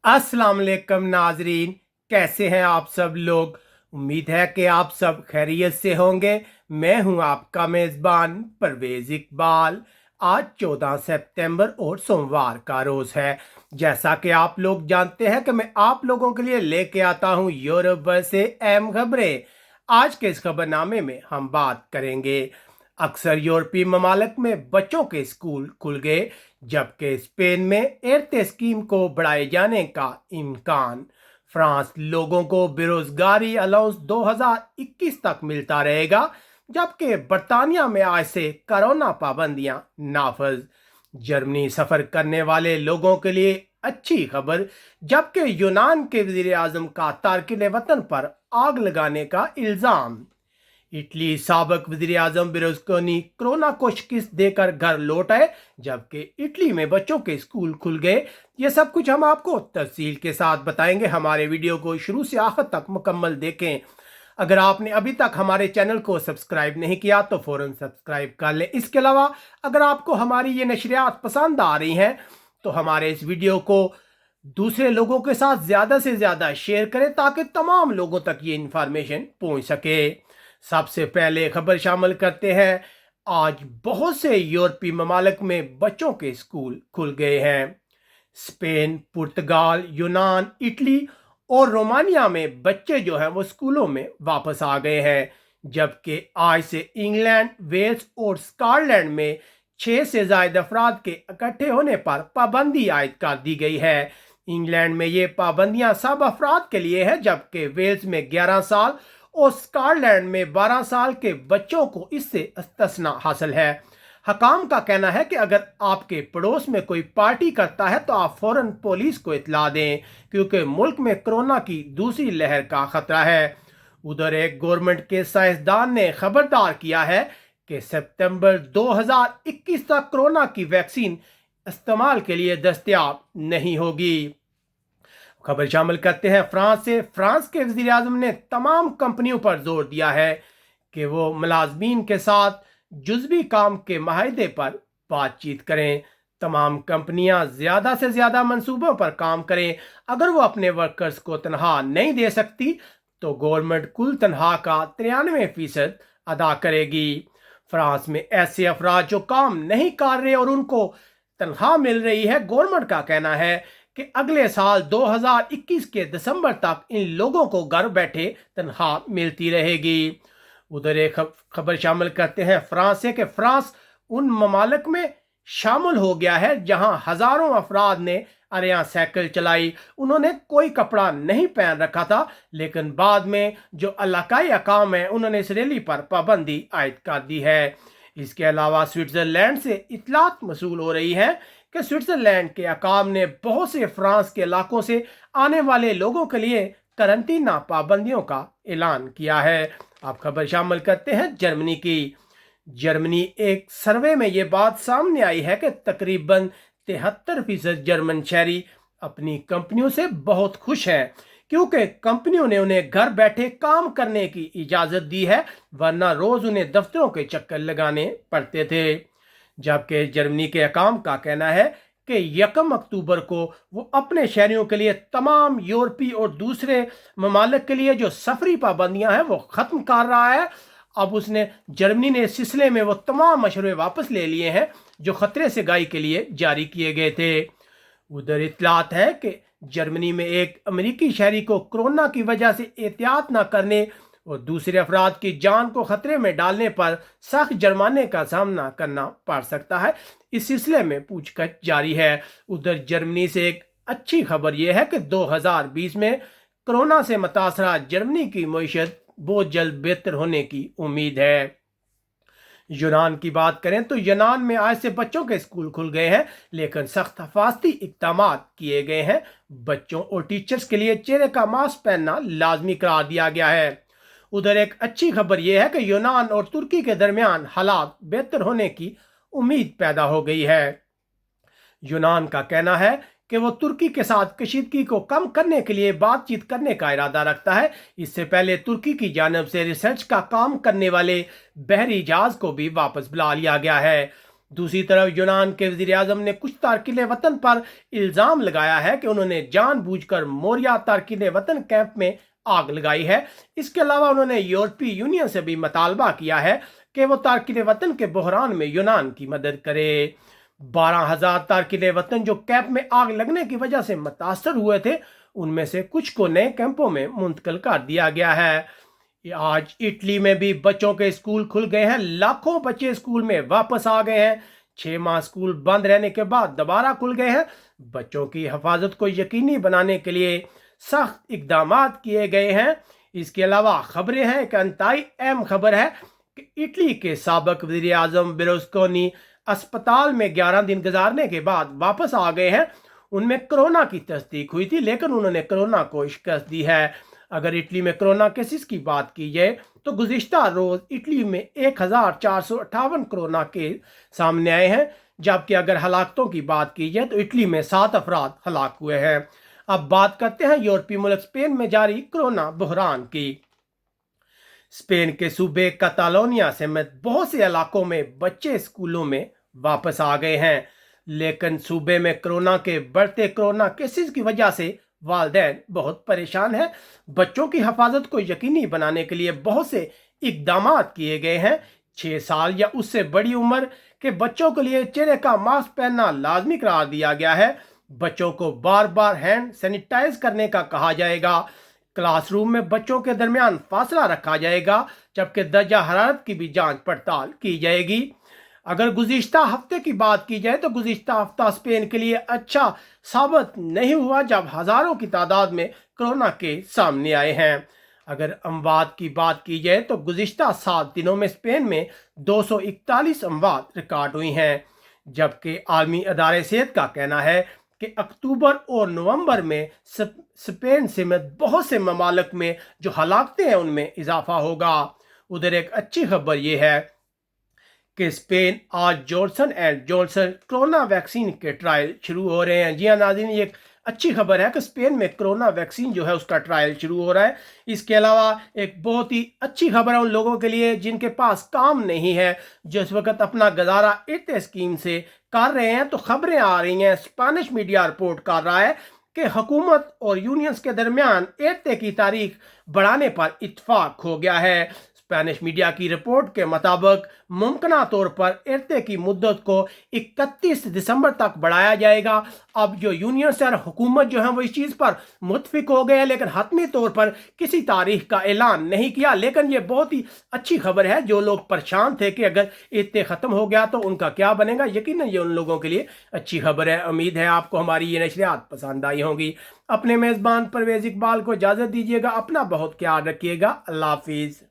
अस्सलाम वालेकुम नाजरीन, कैसे हैं आप सब लोग। उम्मीद है कि आप सब खैरियत से होंगे। मैं हूं आपका मेज़बान परवेज़ इकबाल। आज 14 सितंबर और सोमवार का रोज़ है। जैसा कि आप लोग जानते हैं कि मैं आप लोगों के लिए लेके आता हूं यूरोप भर से अहम खबरें। आज के इस खबरनामे में हम बात करेंगे, अक्सर यूरोपीय ममालिक में बच्चों के स्कूल खुल गए, जबकि स्पेन में एर्ते स्कीम को बढ़ाए जाने का इम्कान। फ्रांस लोगों को बेरोजगारी अलाउंस 2021 तक मिलता रहेगा, जबकि बर्तानिया में आज से कोरोना पाबंदियां नाफज। जर्मनी सफर करने वाले लोगों के लिए अच्छी खबर, जबकि यूनान के वजीर आजम का तारकिन वतन पर आग लगाने का इल्जाम। इटली साबक वजीर आजम बेरुस्कोनी कोरोना को शिकस्त देकर घर लौट आए, जबकि इटली में बच्चों के स्कूल खुल गए। ये सब कुछ हम आपको तफसील के साथ बताएंगे। हमारे वीडियो को शुरू से आखिर तक मुकम्मल देखें। अगर आपने अभी तक हमारे चैनल को सब्सक्राइब नहीं किया तो फौरन सब्सक्राइब कर लें। इसके अलावा अगर आपको हमारी ये नशरियात पसंद आ रही हैं तो हमारे इस वीडियो को दूसरे लोगों के साथ ज़्यादा से ज़्यादा शेयर करें, ताकि तमाम लोगों तक ये इंफॉर्मेशन पहुंच सके। सबसे पहले खबर शामिल करते हैं। आज बहुत से यूरोपीय ममालिक में बच्चों के स्कूल खुल गए हैं। स्पेन, पुर्तगाल, यूनान, इटली और रोमानिया में बच्चे जो हैं वो स्कूलों में वापस आ गए हैं, जबकि आज से इंग्लैंड, वेल्स और स्कॉटलैंड में 6 से ज्यादा अफराद के इकट्ठे होने पर पाबंदी आयद कर दी गई है। इंग्लैंड में ये पाबंदियां सब अफराद के लिए है, जबकि वेल्स में 11 साल और स्कॉटलैंड में 12 साल के बच्चों को इससे इस्तिस्ना हासिल है। हकाम का कहना है कि अगर आपके पड़ोस में कोई पार्टी करता है तो आप फौरन पुलिस को इत्तला दें, क्योंकि मुल्क में कोरोना की दूसरी लहर का खतरा है। उधर एक गवर्नमेंट के साइंसदान ने खबरदार किया है कि सितंबर 2021 तक कोरोना की वैक्सीन इस्तेमाल के लिए दस्तयाब नहीं होगी। खबर शामिल करते हैं फ्रांस से। फ्रांस के वजीर आजम ने तमाम कंपनियों पर जोर दिया है कि वो मुलाजमीन के साथ जुज़वी काम के माहिदे पर बातचीत करें। तमाम कंपनियां ज़्यादा से ज़्यादा मंसूबों पर काम करें। अगर वो अपने वर्कर्स को तनख्वाह नहीं दे सकती तो गवर्नमेंट कुल तनख्वाह का 93% अदा करेगी। फ्रांस में ऐसे अफराद जो काम नहीं कर रहे और उनको तनख्वाह मिल रही है, गवर्नमेंट का कहना है कि अगले साल 2021 के दिसंबर तक इन लोगों को घर बैठे तनख्वाह मिलती रहेगी। उधर एक खबर शामिल करते हैं फ्रांस से कि फ्रांस उन ममालिक में शामिल हो गया है जहां हजारों अफराद ने अरियां साइकिल चलाई। उन्होंने कोई कपड़ा नहीं पहन रखा था, लेकिन बाद में जो इलाकाई अकाम है उन्होंने इस रैली पर पाबंदी आयद कर दी है। इसके अलावा स्विट्जरलैंड से इतलात मसूल हो रही है कि स्विट्जरलैंड के अकाम ने बहुत से फ्रांस के इलाकों से आने वाले लोगों के लिए करंतना पाबंदियों का ऐलान किया है। आप खबर शामिल करते हैं जर्मनी की। जर्मनी एक सर्वे में ये बात सामने आई है कि तकरीबन 73% जर्मन शहरी अपनी कंपनियों से बहुत खुश हैं, क्योंकि कंपनियों ने उन्हें घर बैठे काम करने की इजाज़त दी है, वरना रोज़ उन्हें दफ्तरों के चक्कर लगाने पड़ते थे। जबकि जर्मनी के हकाम का कहना है कि 1 अक्टूबर को वो अपने शहरियों के लिए तमाम यूरोपीय और दूसरे ममालिक के लिए जो सफरी पाबंदियां हैं वो ख़त्म कर रहा है। अब उसने जर्मनी ने इस सिलसिले में वो तमाम मशवरे वापस ले लिए हैं जो खतरे से गाई के लिए जारी किए गए थे। उधर इतलात है कि जर्मनी में एक अमेरिकी शहरी को कोरोना की वजह से एहतियात न करने और दूसरे अफराद की जान को खतरे में डालने पर सख्त जुर्माने का सामना करना पड़ सकता है। इस सिलसिले में पूछताछ जारी है। उधर जर्मनी से एक अच्छी खबर यह है कि 2020 में कोरोना से मुतासरा जर्मनी की मईशत बहुत जल्द बेहतर होने की उम्मीद है। यूनान की बात करें तो यूनान में आज से बच्चों के स्कूल खुल गए हैं, लेकिन सख्त हिफाजती इक़दाम किए गए हैं। बच्चों और टीचर्स के लिए चेहरे का मास्क पहनना लाजमी करार दिया गया है। उधर एक अच्छी खबर यह है कि यूनान और तुर्की के दरमियान हालात बेहतर होने की उम्मीद पैदा हो गई है। यूनान का कहना है कि वो तुर्की के साथ कशीदगी को कम करने के लिए बातचीत करने का इरादा रखता है। इससे पहले तुर्की की जानब से रिसर्च का काम करने वाले बहरी जहाज को भी वापस बुला लिया गया है। दूसरी तरफ यूनान के वज़ीर आज़म ने कुछ तारकिन वतन पर इल्ज़ाम लगाया है कि उन्होंने जानबूझकर मोरिया तारकिन वतन कैंप में आग लगाई है। इसके अलावा उन्होंने यूरोपीय यूनियन से भी मुतालबा किया है कि वो तारकिन वतन के बहरान में यूनान की मदद करे। 12,000 तारकिन वतन जो कैंप में आग लगने की वजह से मुतासर हुए थे, उनमें से कुछ को नए कैंपों में मुंतकिल कर दिया गया है। आज इटली में भी बच्चों के स्कूल खुल गए हैं। लाखों बच्चे स्कूल में वापस आ गए हैं। 6 माह स्कूल बंद रहने के बाद दोबारा खुल गए हैं। बच्चों की हिफाजत को यकीनी बनाने के लिए सख्त इकदाम किए गए हैं। इसके अलावा खबरें हैं, एक इंतहाई अहम खबर है कि इटली के साबिक वज़ीर आज़म बेर्लुस्कोनी अस्पताल में 11 दिन गुजारने के बाद वापस आ गए हैं। उनमें कोरोना की तस्दीक हुई थी, लेकिन उन्होंने कोरोना को शिकस्त दी है। अगर इटली में कोरोना केसेस की बात की जाए तो गुज़िश्ता रोज़ इटली में 1458 कोरोना के सामने आए हैं, जबकि अगर हलाकतों की बात की जाए तो इटली में 7 अफराद हलाक हुए हैं। अब बात करते हैं यूरोपीय मुल्क स्पेन में जारी कोरोना बहरान की। स्पेन के सूबे कैटालोनिया समेत बहुत से इलाकों में बच्चे स्कूलों में वापस आ गए हैं, लेकिन सूबे में कोरोना के बढ़ते कोरोना केसेस की वजह से वालिदैन बहुत परेशान हैं। बच्चों की हिफाजत को यकीनी बनाने के लिए बहुत से इकदाम किए गए हैं। 6 साल या उससे बड़ी उम्र के बच्चों के लिए चेहरे का मास्क पहनना लाजमी करार दिया गया है। बच्चों को बार बार हैंड सैनिटाइज करने का कहा जाएगा। क्लासरूम में बच्चों के दरमियान फासला रखा जाएगा, जबकि दर्जा हरारत की भी जांच पड़ताल की जाएगी। अगर गुज़िश्ता हफ्ते की बात की जाए तो गुज़िश्ता हफ्ता स्पेन के लिए अच्छा साबित नहीं हुआ, जब हज़ारों की तादाद में कोरोना के सामने आए हैं। अगर अमवात की बात की जाए तो गुज़िश्ता 7 दिनों में स्पेन में 241 अमवात रिकॉर्ड हुई हैं, जबकि आलमी अदारे सेहत का कहना है कि अक्टूबर और नवंबर में स्पेन समेत बहुत से ममालिक में जो हलाकतें हैं उनमें इजाफा होगा। उधर एक अच्छी खबर यह है कि स्पेन आज Johnson and Johnson corona vaccine के ट्रायल शुरू हो रहे हैं। जी हाँ नाज़रीन, ये एक अच्छी खबर है कि स्पेन में कोरोना वैक्सीन जो है उसका ट्रायल शुरू हो रहा है। इसके अलावा एक बहुत ही अच्छी खबर है उन लोगों के लिए जिनके पास काम नहीं है, जो इस वक्त अपना गुजारा इर्ते स्कीम से कर रहे हैं। तो खबरें आ रही हैं, स्पेनिश मीडिया रिपोर्ट कर रहा है कि हुकूमत और यूनियंस के दरमियान इर्ते की तारीख बढ़ाने पर इत्तफाक हो गया है। स्पेनिश मीडिया की रिपोर्ट के मुताबिक मुमकिना तौर पर इर्ते की मुद्दत को 31 दिसंबर तक बढ़ाया जाएगा। अब जो यूनियन और हुकूमत जो है वो इस चीज़ पर मुत्फिक हो गए हैं, लेकिन हतमी तौर पर किसी तारीख का ऐलान नहीं किया। लेकिन ये बहुत ही अच्छी खबर है। जो लोग परेशान थे कि अगर इर्ते ख़त्म हो गया तो उनका क्या बनेगा, यकीनन ये उन लोगों के लिए अच्छी खबर है। उम्मीद है आपको हमारी ये नशरियात पसंद आई होंगी। अपने मेज़बान परवेज़ इकबाल को इजाज़त दीजिएगा। अपना बहुत ख्याल रखिएगा। अल्लाह हाफिज़।